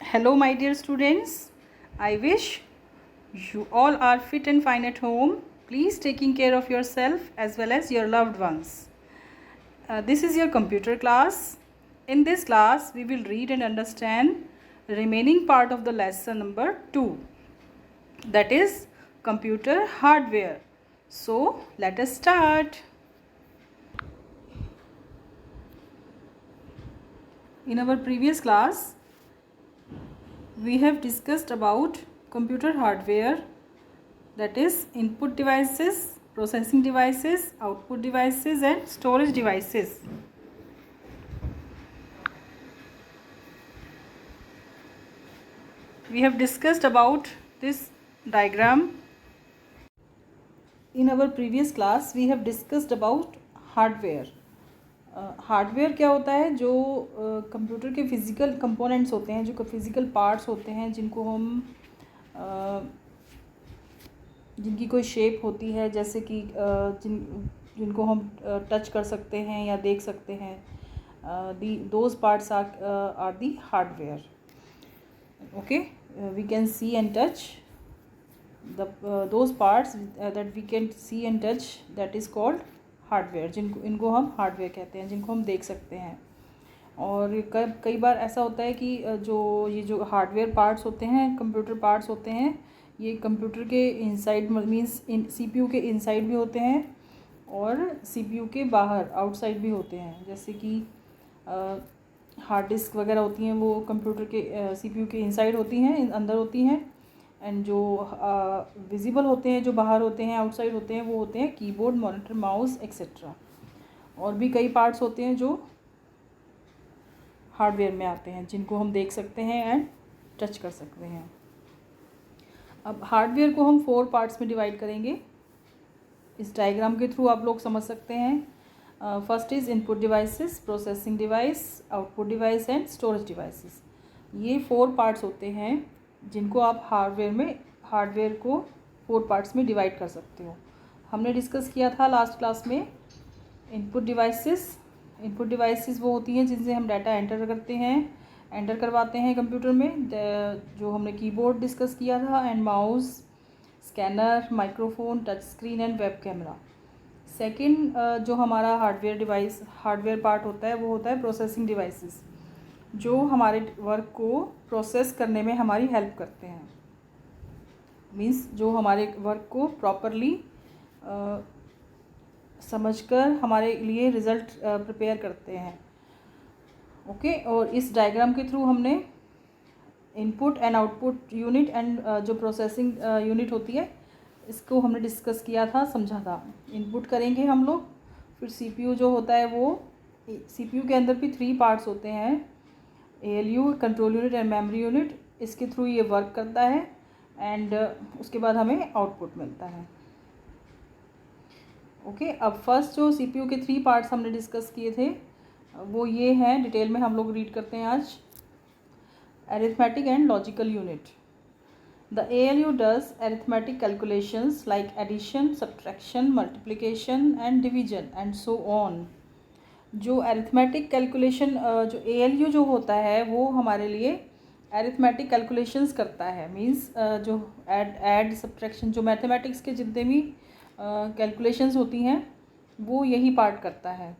Hello, my dear students. I wish you all are fit and fine at home. Please taking care of yourself as well as your loved ones. This is your computer class. In this class, we will read and understand the remaining part of the lesson number 2. That is computer hardware. So, let us start. In our previous class, we have discussed about computer hardware, that is input devices, processing devices, output devices and storage devices. We have discussed about this diagram. In our previous class we have discussed about hardware. Hardware क्या होता है? जो computer के physical components होते हैं, जो physical parts होते हैं, जिनकी कोई शेप होती है, जैसे कि जिनको हम टच कर सकते हैं या देख सकते हैं. Those parts are the hardware. Okay, we can see and touch those parts that we can see and touch, that is called hardware. इनको हम हार्डवेयर कहते हैं, जिनको हम देख सकते हैं. और कई बार ऐसा होता है कि जो हार्डवेयर पार्ट्स होते हैं, कंप्यूटर पार्ट्स होते हैं, ये कंप्यूटर के इनसाइड मीन्स सीपीयू के इनसाइड भी होते हैं और सीपीयू के बाहर आउटसाइड भी होते हैं. जैसे कि हार्ड डिस्क वगैरह होती हैं, वो कंप्यूटर के सीपीयू के इनसाइड होती हैं, अंदर होती हैं. एंड जो विजिबल होते हैं, जो बाहर होते हैं, आउटसाइड होते हैं, वो होते हैं कीबोर्ड, मॉनिटर, माउस एक्सेट्रा. और भी कई पार्ट्स होते हैं जो हार्डवेयर में आते हैं, जिनको हम देख सकते हैं एंड टच कर सकते हैं. अब हार्डवेयर को हम 4 पार्ट्स में डिवाइड करेंगे. इस डायग्राम के थ्रू आप लोग समझ सकते हैं. First is input devices, processing device, output device and storage devices. ये 4 पार्ट्स होते हैं जिनको आप हार्डवेयर को 4 पार्ट्स में डिवाइड कर सकते हो. हमने डिस्कस किया था लास्ट क्लास में इनपुट डिवाइसेस. इनपुट डिवाइसेस वो होती हैं जिनसे हम डाटा एंटर करवाते हैं कंप्यूटर में. जो हमने कीबोर्ड डिस्कस किया था, and mouse, scanner, microphone, touch screen and web camera. Second जो हमारा हार्डवेयर पार्ट होता है, वो होता है प्रोसेसिंग डिवाइसेस, जो हमारे वर्क को प्रोसेस करने में हमारी हेल्प करते हैं. मीन्स जो हमारे वर्क को प्रॉपरली समझकर हमारे लिए रिज़ल्ट प्रिपेयर करते हैं. ओके, और इस डायग्राम के थ्रू हमने input and output unit and जो प्रोसेसिंग यूनिट होती है, इसको हमने डिस्कस किया था, समझा था. इनपुट करेंगे हम लोग, फिर सीपीयू जो होता है, वो सीपीयू के अंदर भी 3 पार्ट्स होते हैं, ALU, control unit and memory unit. इसके थ्रू ये वर्क करता है एंड उसके बाद हमें आउटपुट मिलता है. ओके, अब फर्स्ट जो सीपीयू के 3 पार्ट्स हमने डिस्कस किए थे, वो ये हैं. डिटेल में हम लोग रीड करते हैं आज. Arithmetic and logical unit. The ALU does arithmetic calculations like addition, subtraction, multiplication and division and so on. जो अरिथमेटिक कैलकुलेशन, जो ALU जो होता है, वो हमारे लिए अरिथमेटिक कैलकुलेशंस करता है. मींस जो ऐड सब्ट्रैक्शन, जो मैथमेटिक्स के जितने भी कैलकुलेशंस होती हैं, वो यही पार्ट करता है.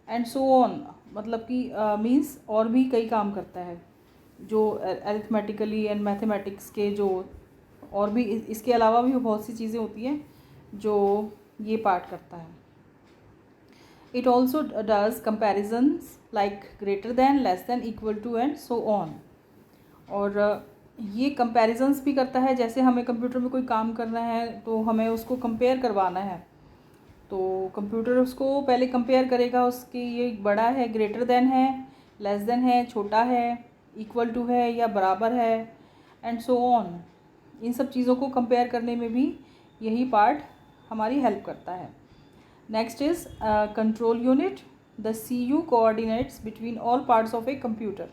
एंड सो ऑन, मतलब कि मींस और भी कई काम करता है, जो अरिथमेटिकली एंड मैथमेटिक्स के जो और भी इसके अलावा भी बहुत सी चीज़ें होती हैं जो ये पार्ट करता है. It also does comparisons like greater than, less than, equal to and so on. और ये comparisons भी करता है. जैसे हमें कंप्यूटर में कोई काम करना है तो हमें उसको कंपेयर करवाना है, तो कंप्यूटर उसको पहले कंपेयर करेगा. उसके ये बड़ा है, ग्रेटर देन है, लेस देन है, छोटा है, इक्वल टू है या बराबर है, एंड सो ऑन. इन सब चीज़ों को कंपेयर करने में भी यही पार्ट हमारी हेल्प करता है. Next is control unit. The CU coordinates between all parts of a computer.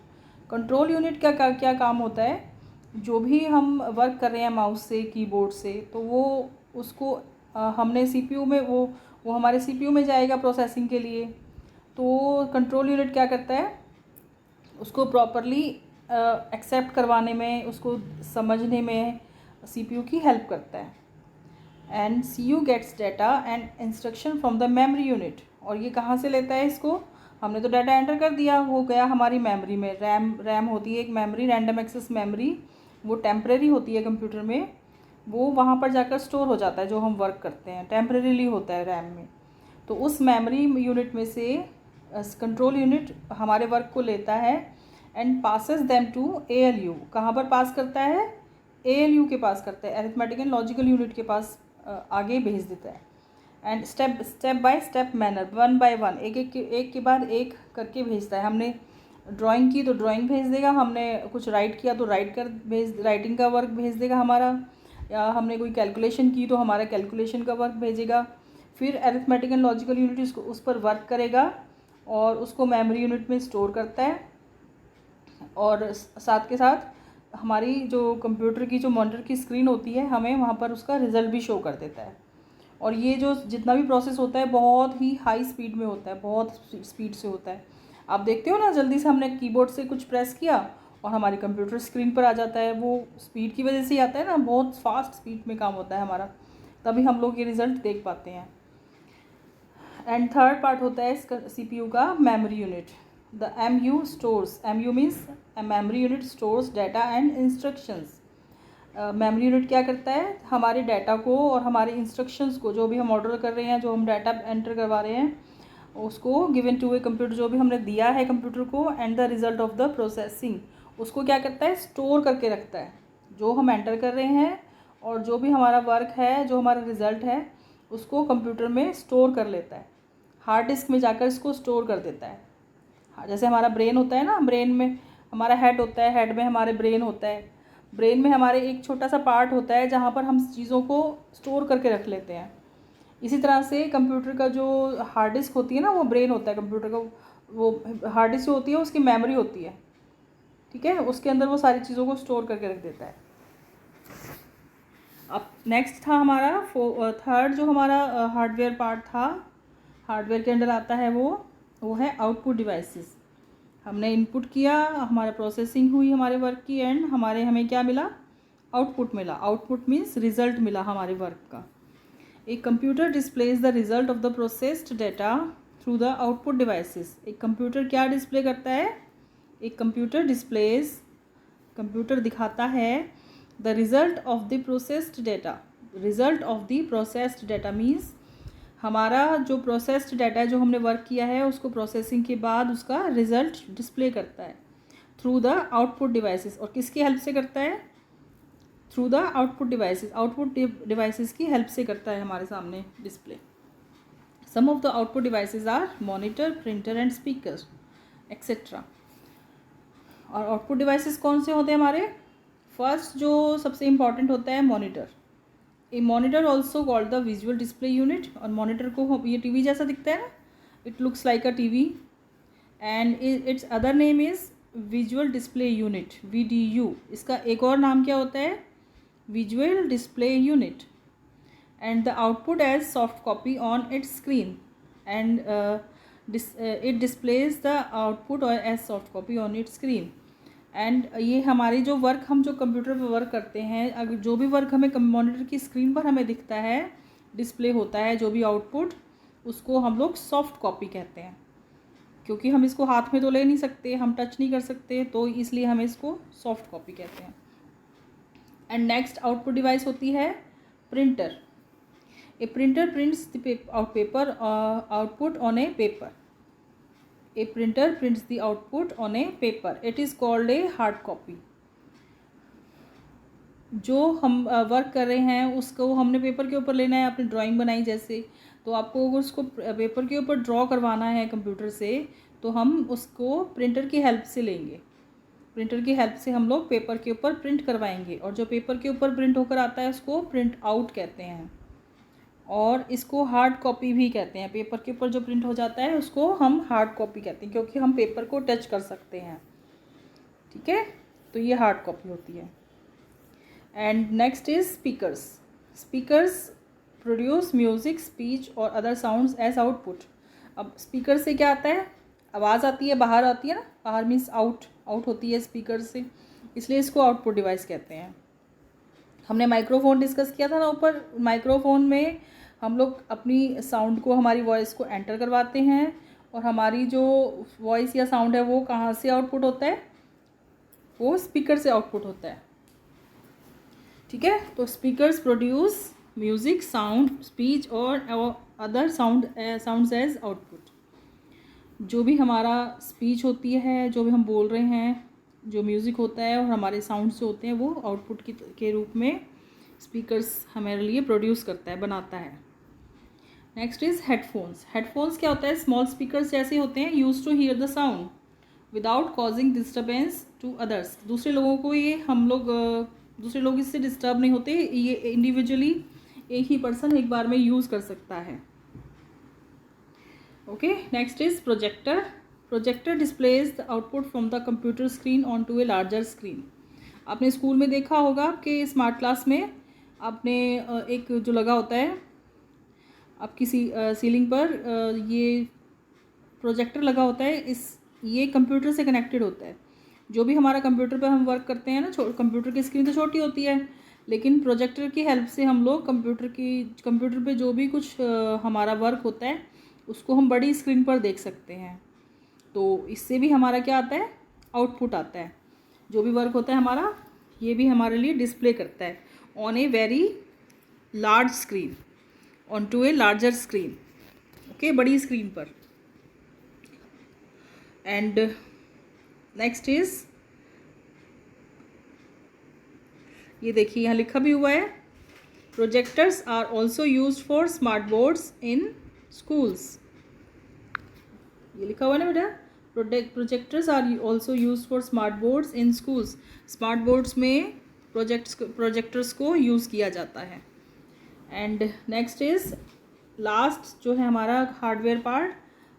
Control unit का क्या काम होता है? जो भी हम वर्क कर रहे हैं माउस से, कीबोर्ड से, तो वो उसको हमने सीपीयू में वो हमारे सीपीयू में जाएगा प्रोसेसिंग के लिए. तो कंट्रोल यूनिट क्या करता है? उसको प्रॉपरली एक्सेप्ट करवाने में, उसको समझने में CPU की हेल्प करता है। And CPU gets data and instruction from the memory unit. और ये कहाँ से लेता है इसको? हमने तो डाटा एंटर कर दिया, वो गया हमारी मेमोरी में। रैम होती है एक मेमोरी, रैंडम एक्सेस मेमोरी, वो टेम्परेरी होती है कंप्यूटर में, वो वहाँ पर जाकर स्टोर हो जाता है। जो हम वर्क करते हैं टेम्परेरीली होता है रैम में। तो उस मेमोरी यूनिट में से कंट्रोल यूनिट हमारे वर्क को लेता है and passes them to ALU। कहाँ पर पास करता है? ALU के पास करता है, अरिथमेटिक एंड लॉजिकल यूनिट के पास आगे भेज देता है। And step by step manner, one by one, एक के बाद एक करके भेजता है। हमने ड्राइंग की तो ड्राइंग भेज देगा, हमने कुछ राइट किया तो राइटिंग का वर्क भेज देगा हमारा, या हमने कोई कैलकुलेशन की तो हमारा कैलकुलेशन का वर्क भेजेगा। फिर अरिथमेटिक एंड लॉजिकल यूनिट उस पर वर्क करेगा और उसको मेमोरी यूनिट में स्टोर करता है। और साथ के साथ हमारी जो कंप्यूटर की जो मॉनिटर की स्क्रीन होती है, हमें वहाँ पर उसका रिज़ल्ट भी शो कर देता है। और ये जो जितना भी प्रोसेस होता है बहुत ही हाई स्पीड में होता है, बहुत स्पीड से होता है। आप देखते हो ना, जल्दी से हमने कीबोर्ड से कुछ प्रेस किया और हमारी कंप्यूटर स्क्रीन पर आ जाता है। वो स्पीड की वजह से ही आता है ना, बहुत फास्ट स्पीड में काम होता है हमारा, तभी हम लोग ये रिज़ल्ट देख पाते हैं। एंड थर्ड पार्ट होता है इसका CPU का memory unit. The MU stores, MU means memory unit stores data and instructions. Memory unit क्या करता है? हमारे डाटा को और हमारे इंस्ट्रक्शंस को, जो भी हम ऑर्डर कर रहे हैं, जो हम डाटा एंटर करवा रहे हैं, उसको गिवन टू ए कंप्यूटर, जो भी हमने दिया है कंप्यूटर को, and the result of the processing, उसको क्या करता है? स्टोर करके रखता है। जो हम एंटर कर रहे हैं और जो भी हमारा वर्क है, जो हमारा रिज़ल्ट है, उसको कंप्यूटर में स्टोर कर लेता है, हार्ड डिस्क में जाकर इसको स्टोर कर देता है। जैसे हमारा ब्रेन होता है ना, ब्रेन में हमारा हेड होता है, हेड में हमारे ब्रेन होता है, ब्रेन में हमारे एक छोटा सा पार्ट होता है जहाँ पर हम चीज़ों को स्टोर करके रख लेते हैं। इसी तरह से कंप्यूटर का जो हार्ड डिस्क होती है ना, वो ब्रेन होता है कंप्यूटर का। वो हार्ड डिस्क जो होती है उसकी मेमोरी होती है, ठीक है, उसके अंदर वो सारी चीज़ों को स्टोर करके रख देता है। अब नेक्स्ट था हमारा थर्ड जो हमारा हार्डवेयर पार्ट था, हार्डवेयर के अंदर आता है वो है आउटपुट डिवाइसेस। हमने इनपुट किया, हमारा प्रोसेसिंग हुई हमारे वर्क की, एंड हमें क्या मिला? आउटपुट मिला। आउटपुट मीन्स रिजल्ट मिला हमारे वर्क का। एक computer displays the result of the processed data through the output devices. एक कंप्यूटर क्या डिस्प्ले करता है? एक कंप्यूटर दिखाता है the result of the processed data. Result of the processed data means हमारा जो प्रोसेस्ड डाटा है, जो हमने वर्क किया है, उसको प्रोसेसिंग के बाद उसका रिजल्ट डिस्प्ले करता है थ्रू द आउटपुट डिवाइसेस। और किसकी हेल्प से करता है? Through the output devices. Output devices की हेल्प से करता है हमारे सामने display. Some of the output devices are monitor, printer and speaker etcetera. और आउटपुट डिवाइसेस कौन से होते हैं हमारे? फर्स्ट जो सबसे इम्पॉर्टेंट होता है monitor. A monitor also called the visual display unit. और मॉनिटर को ये टीवी जैसा दिखता है ना, it looks like a TV, and its other name is visual display unit, VDU। इसका एक और नाम क्या होता है? Visual display unit. And the output as soft copy on its screen, and it displays the output और as soft copy on its screen. And ये हमारी जो वर्क, हम जो कंप्यूटर पर वर्क करते हैं, अगर जो भी वर्क हमें मॉनिटर की स्क्रीन पर हमें दिखता है, डिस्प्ले होता है जो भी आउटपुट, उसको हम लोग सॉफ्ट कॉपी कहते हैं। क्योंकि हम इसको हाथ में तो ले नहीं सकते, हम टच नहीं कर सकते, तो इसलिए हम इसको सॉफ्ट कॉपी कहते हैं। एंड नेक्स्ट आउटपुट डिवाइस होती है printer. A printer prints the paper output on A paper. A printer prints the output on a paper. It is called a hard copy. जो हम वर्क कर रहे हैं उसको हमने पेपर के ऊपर लेना है। आपने ड्राइंग बनाई जैसे, तो आपको अगर उसको पेपर के ऊपर ड्रॉ करवाना है कंप्यूटर से, तो हम उसको प्रिंटर की हेल्प से लेंगे। प्रिंटर की हेल्प से हम लोग पेपर के ऊपर प्रिंट करवाएंगे, और जो पेपर के ऊपर प्रिंट होकर आता है उसको प्रिंट आउट कहते हैं। और इसको हार्ड कॉपी भी कहते हैं। पेपर के ऊपर जो प्रिंट हो जाता है उसको हम हार्ड कॉपी कहते हैं, क्योंकि हम पेपर को टच कर सकते हैं, ठीक है, तो ये हार्ड कॉपी होती है। And next is speakers. Speakers produce music, speech और अदर साउंड्स एज आउटपुट। अब स्पीकर से क्या आता है? आवाज़ आती है, बाहर आती है ना, बाहर मीन्स आउट होती है स्पीकर से, इसलिए इसको आउटपुट डिवाइस कहते हैं। हमने माइक्रोफोन डिस्कस किया था ना ऊपर। माइक्रोफोन में हम लोग अपनी साउंड को, हमारी वॉइस को एंटर करवाते हैं, और हमारी जो वॉइस या साउंड है वो कहाँ से आउटपुट होता है, वो स्पीकर से आउटपुट होता है। ठीक है, तो speakers produce music, sound, speech और अदर साउंड्स एज आउटपुट। जो भी हमारा स्पीच होती है, जो भी हम बोल रहे हैं, जो म्यूज़िक होता है और हमारे साउंड्स जो होते हैं वो आउटपुट के रूप में स्पीकर्स हमारे लिए प्रोड्यूस करता है, बनाता है। Next is headphones. हेडफोन्स क्या होता है, स्मॉल स्पीकर्स जैसे होते हैं, use to hear the sound without causing disturbance to others. दूसरे लोगों को ये दूसरे लोग इससे डिस्टर्ब नहीं होते, ये इंडिविजुअली एक ही पर्सन एक बार में यूज़ कर सकता है। Okay, next is projector. Projector displays the output from the computer screen on to a larger screen. आपने स्कूल में देखा होगा कि स्मार्ट क्लास में आपने एक जो लगा होता है आपकी सीलिंग पर, ये प्रोजेक्टर लगा होता है, ये कंप्यूटर से कनेक्टेड होता है। जो भी हमारा कंप्यूटर पर हम वर्क करते हैं ना, कंप्यूटर की स्क्रीन तो छोटी होती है, लेकिन प्रोजेक्टर की हेल्प से हम लोग कंप्यूटर पे जो भी कुछ हमारा वर्क होता है उसको हम बड़ी स्क्रीन पर देख सकते हैं। तो इससे भी हमारा क्या आता है, आउटपुट आता है। जो भी वर्क होता है हमारा, ये भी हमारे लिए डिस्प्ले करता है on a very large screen, on to a larger screen. Okay, बड़ी स्क्रीन पर। एंड नेक्स्ट इज, ये देखिए यहाँ लिखा भी हुआ है, projectors are also use for smart boards in schools. ये लिखा हुआ है ना बेटा, projectors are also use for smart boards in schools. Smart boards में प्रोजेक्टर्स को यूज़ किया जाता है। एंड नेक्स्ट इज, लास्ट जो है हमारा हार्डवेयर पार्ट,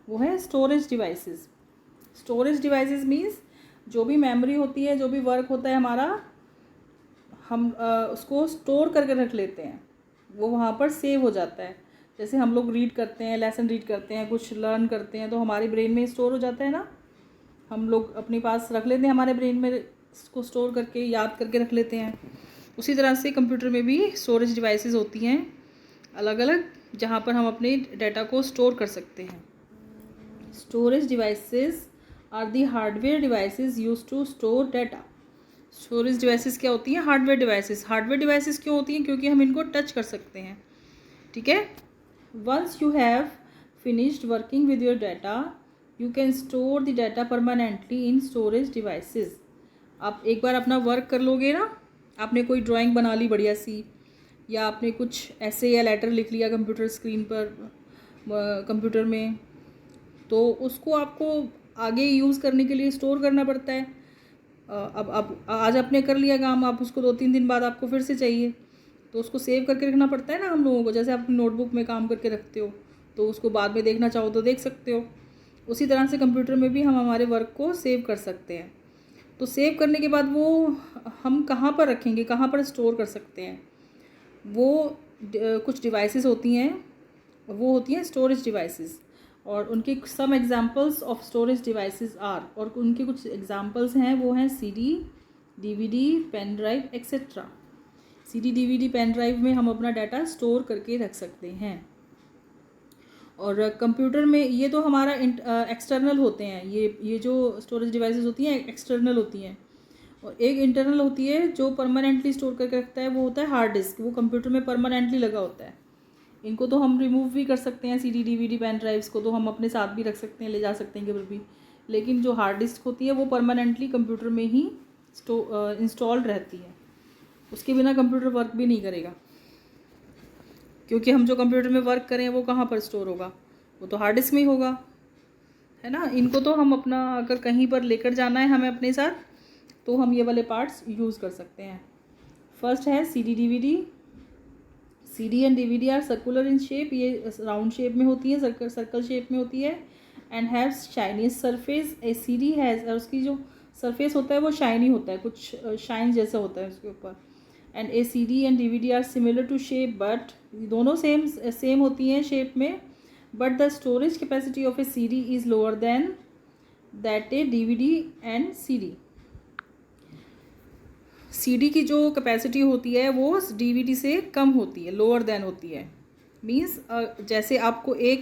वो है storage devices. Storage devices means जो भी मेमोरी होती है, जो भी वर्क होता है हमारा, हम उसको स्टोर करके रख लेते हैं, वो वहाँ पर सेव हो जाता है। जैसे हम लोग रीड करते हैं, लेसन रीड करते हैं, कुछ लर्न करते हैं, तो हमारे ब्रेन में स्टोर हो जाता है ना, हम लोग अपने पास रख लेते हैं, हमारे ब्रेन में इसको स्टोर करके याद करके रख लेते हैं। उसी तरह से कंप्यूटर में भी स्टोरेज डिवाइसेस होती हैं अलग अलग, जहाँ पर हम अपने डाटा को स्टोर कर सकते हैं। Storage devices are the hardware devices use to store data. Storage devices क्या होती हैं, हार्डवेयर डिवाइसेस। हार्डवेयर डिवाइसेस क्यों होती हैं, क्योंकि हम इनको टच कर सकते हैं। ठीक है, once you have finished working with your data, you can store the data permanently in storage devices. आप एक बार अपना वर्क कर लोगे ना, आपने कोई ड्राइंग बना ली बढ़िया सी, या आपने कुछ ऐसे या लेटर लिख लिया कंप्यूटर स्क्रीन पर, कंप्यूटर में, तो उसको आपको आगे यूज़ करने के लिए स्टोर करना पड़ता है। अब आज आपने कर लिया काम, आप उसको 2-3 दिन बाद आपको फिर से चाहिए, तो उसको सेव करके रखना पड़ता है ना हम लोगों को। जैसे आप नोटबुक में काम करके रखते हो, तो उसको बाद में देखना चाहो तो देख सकते हो। उसी तरह से कंप्यूटर में भी हम हमारे वर्क को सेव कर सकते हैं। तो सेव करने के बाद वो हम कहाँ पर रखेंगे, कहाँ पर स्टोर कर सकते हैं, वो कुछ डिवाइसेस होती हैं, वो होती हैं स्टोरेज डिवाइसेस। और उनके some examples of storage devices are, और उनके कुछ एग्जांपल्स हैं, वो हैं CD, DVD, pen drive etcetera. CD, DVD, pen drive में हम अपना डाटा स्टोर करके रख सकते हैं। और कंप्यूटर में ये तो हमारा एक्सटर्नल होते हैं, ये जो स्टोरेज डिवाइसेस होती हैं एक्सटर्नल होती हैं। और एक इंटरनल होती है जो परमानेंटली स्टोर करके रखता है, वो होता है हार्ड डिस्क। वो कंप्यूटर में परमानेंटली लगा होता है। इनको तो हम रिमूव भी कर सकते हैं, CD, DVD, पेन ड्राइव्स को तो हम अपने साथ भी रख सकते हैं, ले जा सकते हैं कभी भी। लेकिन जो हार्ड डिस्क होती है वो परमानेंटली कंप्यूटर में ही इंस्टॉल्ड रहती है, उसके बिना कंप्यूटर वर्क भी नहीं करेगा। क्योंकि हम जो कंप्यूटर में वर्क करें वो कहाँ पर स्टोर होगा, वो तो हार्ड डिस्क में ही होगा, है ना। इनको तो हम अपना, अगर कहीं पर लेकर जाना है हमें अपने साथ, तो हम ये वाले पार्ट्स यूज़ कर सकते हैं। फर्स्ट है CD, DVD। CD and DVD are circular in shape, ये राउंड शेप में होती है, सर्कल शेप में होती है। And have shiny surface. A CD has, और उसकी जो सरफेस होता है वो शाइनी होता है, कुछ शाइन जैसा होता है उसके ऊपर। And a CD and DVD are similar to shape, but दोनों सेम होती हैं शेप में, but the storage capacity of a CD is lower than that a DVD and CD। CD की जो कैपेसिटी होती है वो DVD से कम होती है, लोअर देन होती है। मीन्स जैसे आपको एक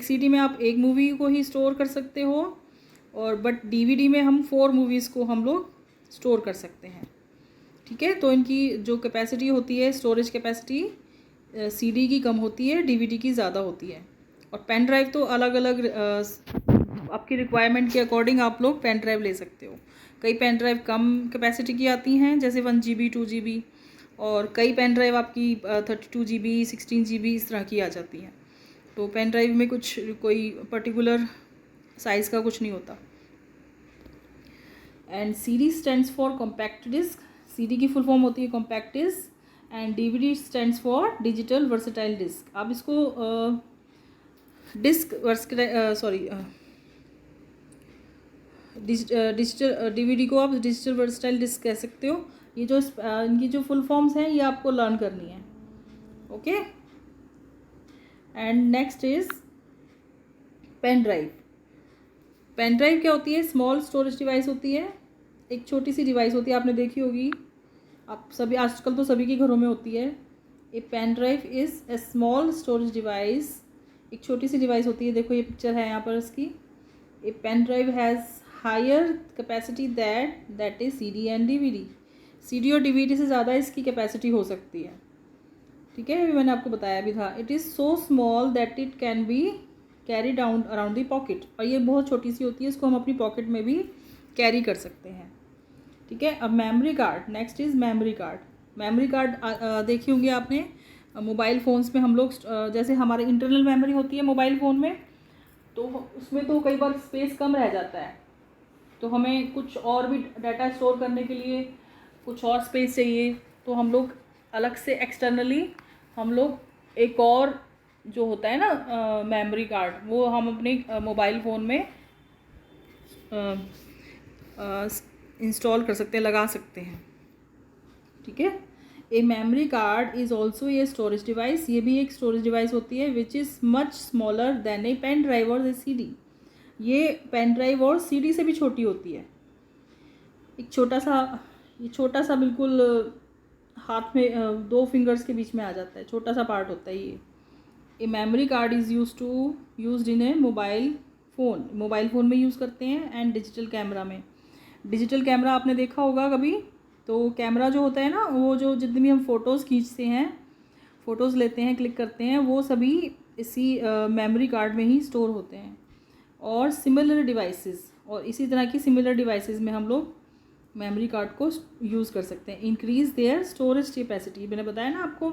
CD में आप एक मूवी को ही स्टोर कर सकते हो, और बट DVD में हम 4 मूवीज़ को हम लोग स्टोर कर सकते हैं। ठीक है, तो इनकी जो कैपेसिटी होती है, स्टोरेज कैपेसिटी CD की कम होती है, DVD की ज़्यादा होती है। और पेन ड्राइव तो अलग अलग आपकी रिक्वायरमेंट के अकॉर्डिंग आप लोग पेन ड्राइव ले सकते हो। कई पेन ड्राइव कम कैपेसिटी की आती हैं, जैसे 1 GB 2 GB, और कई पेन ड्राइव आपकी 32 GB 16 GB इस तरह की आ जाती हैं। तो पेन ड्राइव में कोई पर्टिकुलर साइज़ का कुछ नहीं होता। And CD stands for compact disc. CD की फुल फॉर्म होती है compact disc, and DVD stands for digital versatile disc. आप इसको डिजिटल DVD को आप डिजिटल वर्सेटाइल डिस्क कह सकते हो। ये जो इनकी जो फुल फॉर्म्स हैं ये आपको लर्न करनी है। Okay, and next is pen drive. Pen drive क्या होती है? स्मॉल स्टोरेज डिवाइस होती है, एक छोटी सी डिवाइस होती है, आपने देखी होगी, आप सभी आजकल तो सभी के घरों में होती है। A pen drive is a small storage device, एक छोटी सी डिवाइस होती है। देखो ये पिक्चर है यहाँ पर इसकी। A pen drive has higher capacity that is CD and DVD। CD और DVD से ज़्यादा इसकी कैपेसिटी हो सकती है। ठीक है, अभी मैंने आपको बताया भी था। It is so small that it can be carry down around the pocket. और ये बहुत छोटी सी होती है, इसको हम अपनी पॉकेट में भी कैरी कर सकते हैं। ठीक है, अब memory card. Next is memory card. Memory card देखी होंगी आपने मोबाइल फ़ोन्स में। हम लोग जैसे हमारे इंटरनल मेमोरी होती है मोबाइल फ़ोन में, तो उसमें तो कई बार स्पेस कम रह जाता है, तो हमें कुछ और भी डाटा स्टोर करने के लिए कुछ और स्पेस चाहिए, तो हम लोग अलग से एक्सटर्नली हम लोग एक और जो होता है ना मेमोरी कार्ड, वो हम अपने मोबाइल फ़ोन में इंस्टॉल कर सकते हैं, लगा सकते हैं। ठीक है, a memory card is also a storage device. ये भी एक स्टोरेज डिवाइस होती है which is much smaller than a pen drive और ए CD। ये पेन ड्राइव और CD से भी छोटी होती है। ये छोटा सा बिल्कुल हाथ में 2 फिंगर्स के बीच में आ जाता है, छोटा सा पार्ट होता है ये। A memory card is used in a mobile phone में यूज़ करते हैं, एंड डिजिटल कैमरा में। डिजिटल कैमरा आपने देखा होगा कभी, तो कैमरा जो होता है ना, वो जो जितनी भी हम फ़ोटोज़ खींचते हैं, फ़ोटोज़ लेते हैं, क्लिक करते हैं, वो सभी इसी मेमोरी कार्ड में ही स्टोर होते हैं। और सिमिलर डिवाइसेस, और इसी तरह की सिमिलर डिवाइसेस में हम लोग मेमोरी कार्ड को यूज़ कर सकते हैं। Increase their storage capacity. मैंने बताया ना आपको,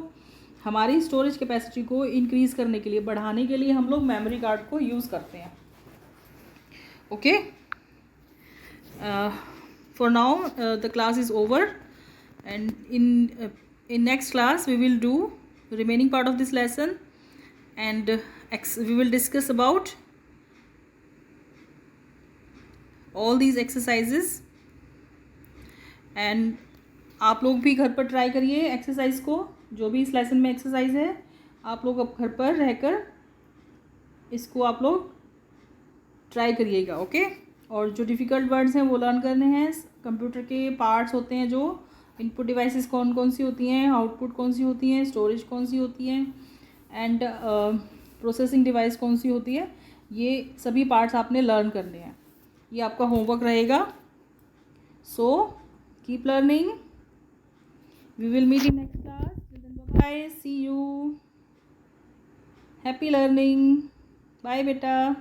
हमारी स्टोरेज कैपेसिटी को इंक्रीज़ करने के लिए, बढ़ाने के लिए हम लोग मेमोरी कार्ड को यूज़ करते हैं। Okay, for now the class is over, and in next class we will do remaining part of this lesson, and we will discuss about all these exercises, and आप लोग भी घर पर try करिए exercise को। जो भी इस लेसन में एक्सरसाइज है, आप लोग अब घर पर रहकर इसको आप लोग ट्राई करिएगा। ओके, और जो डिफ़िकल्ट वर्ड्स हैं वो लर्न करने हैं। कंप्यूटर के पार्ट्स होते हैं, जो इनपुट डिवाइसेस कौन कौन सी होती हैं, आउटपुट कौन सी होती हैं, स्टोरेज कौन सी होती है, एंड प्रोसेसिंग डिवाइस कौन सी होती है, ये सभी पार्ट्स आपने लर्न करने हैं। ये आपका होमवर्क रहेगा। So keep learning. We will meet in next class. Bye, see you, happy learning, bye बेटा।